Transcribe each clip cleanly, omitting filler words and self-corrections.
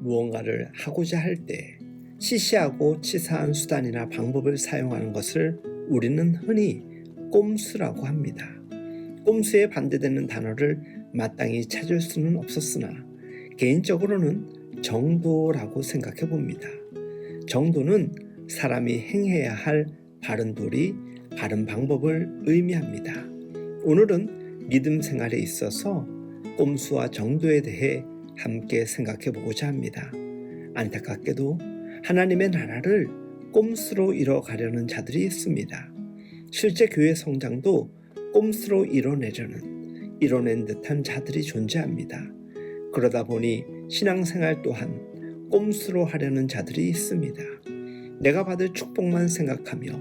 무언가를 하고자 할 때 시시하고 치사한 수단이나 방법을 사용하는 것을 우리는 흔히 꼼수라고 합니다. 꼼수에 반대되는 단어를 마땅히 찾을 수는 없었으나 개인적으로는 정도라고 생각해 봅니다. 정도는 사람이 행해야 할 바른 도리, 바른 방법을 의미합니다. 오늘은 믿음 생활에 있어서 꼼수와 정도에 대해 함께 생각해 보고자 합니다. 안타깝게도 하나님의 나라를 꼼수로 이뤄가려는 자들이 있습니다. 실제 교회 성장도 꼼수로 이뤄낸 듯한 자들이 존재합니다. 그러다 보니 신앙생활 또한 꼼수로 하려는 자들이 있습니다. 내가 받을 축복만 생각하며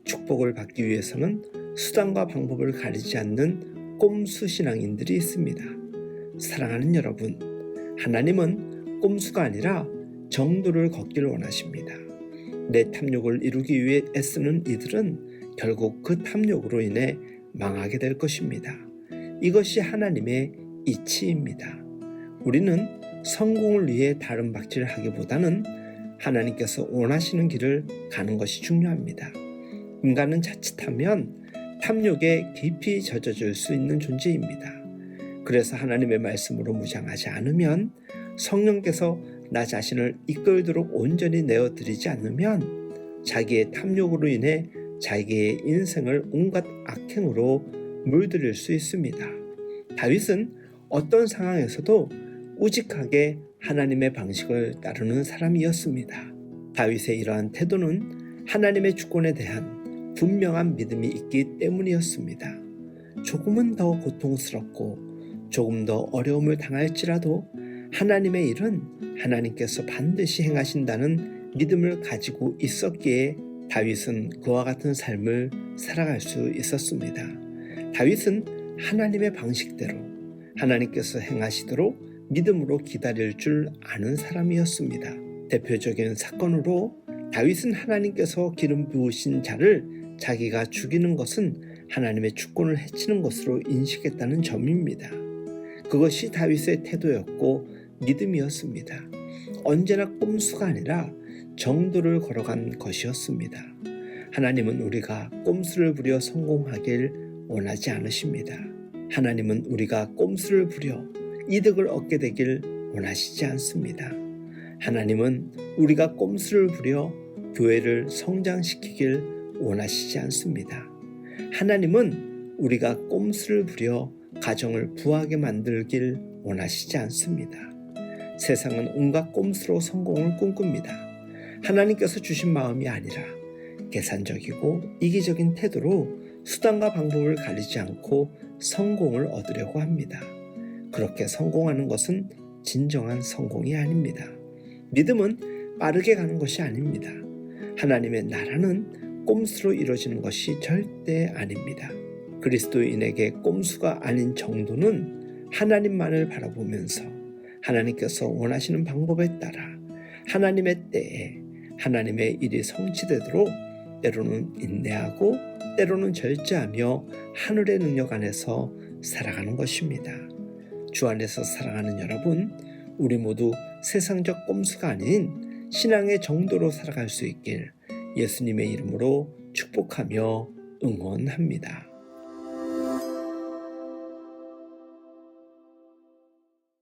축복을 받기 위해서는 수단과 방법을 가리지 않는 꼼수 신앙인들이 있습니다. 사랑하는 여러분, 하나님은 꼼수가 아니라 정도를 걷기를 원하십니다. 내 탐욕을 이루기 위해 애쓰는 이들은 결국 그 탐욕으로 인해 망하게 될 것입니다. 이것이 하나님의 이치입니다. 우리는 성공을 위해 다른 박질을 하기보다는 하나님께서 원하시는 길을 가는 것이 중요합니다. 인간은 자칫하면 탐욕에 깊이 젖어들 수 있는 존재입니다. 그래서 하나님의 말씀으로 무장하지 않으면, 성령께서 나 자신을 이끌도록 온전히 내어드리지 않으면 자기의 탐욕으로 인해 자기의 인생을 온갖 악행으로 물들일 수 있습니다. 다윗은 어떤 상황에서도 우직하게 하나님의 방식을 따르는 사람이었습니다. 다윗의 이러한 태도는 하나님의 주권에 대한 분명한 믿음이 있기 때문이었습니다. 조금은 더 고통스럽고 조금 더 어려움을 당할지라도 하나님의 일은 하나님께서 반드시 행하신다는 믿음을 가지고 있었기에 다윗은 그와 같은 삶을 살아갈 수 있었습니다. 다윗은 하나님의 방식대로 하나님께서 행하시도록 믿음으로 기다릴 줄 아는 사람이었습니다. 대표적인 사건으로 다윗은 하나님께서 기름 부으신 자를 자기가 죽이는 것은 하나님의 주권을 해치는 것으로 인식했다는 점입니다. 그것이 다윗의 태도였고 믿음이었습니다. 언제나 꼼수가 아니라 정도를 걸어간 것이었습니다. 하나님은 우리가 꼼수를 부려 성공하길 원하지 않으십니다. 하나님은 우리가 꼼수를 부려 이득을 얻게 되길 원하시지 않습니다. 하나님은 우리가 꼼수를 부려 교회를 성장시키길 원하시지 않습니다. 하나님은 우리가 꼼수를 부려 가정을 부하게 만들길 원하시지 않습니다. 세상은 온갖 꼼수로 성공을 꿈꿉니다. 하나님께서 주신 마음이 아니라 계산적이고 이기적인 태도로 수단과 방법을 가리지 않고 성공을 얻으려고 합니다. 그렇게 성공하는 것은 진정한 성공이 아닙니다. 믿음은 빠르게 가는 것이 아닙니다. 하나님의 나라는 꼼수로 이루어지는 것이 절대 아닙니다. 그리스도인에게 꼼수가 아닌 정도는 하나님만을 바라보면서 하나님께서 원하시는 방법에 따라 하나님의 때에 하나님의 일이 성취되도록 때로는 인내하고 때로는 절제하며 하늘의 능력 안에서 살아가는 것입니다. 주 안에서 사랑하는 여러분, 우리 모두 세상적 꼼수가 아닌 신앙의 정도로 살아갈 수 있길 예수님의 이름으로 축복하며 응원합니다.